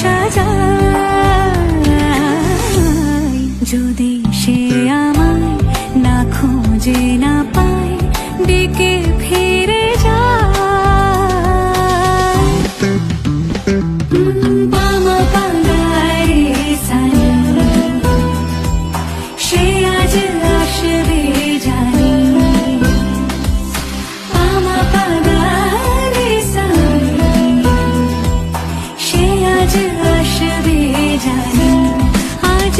সাজাই। যদি সে আমায় না খোঁজে না পায়, ডেকে ফিরে যায়। পামা পাগারে সানি, সে আজ আসবে জানি। পামা পাগারে সানি, সে আজ আসবে জানি। আজ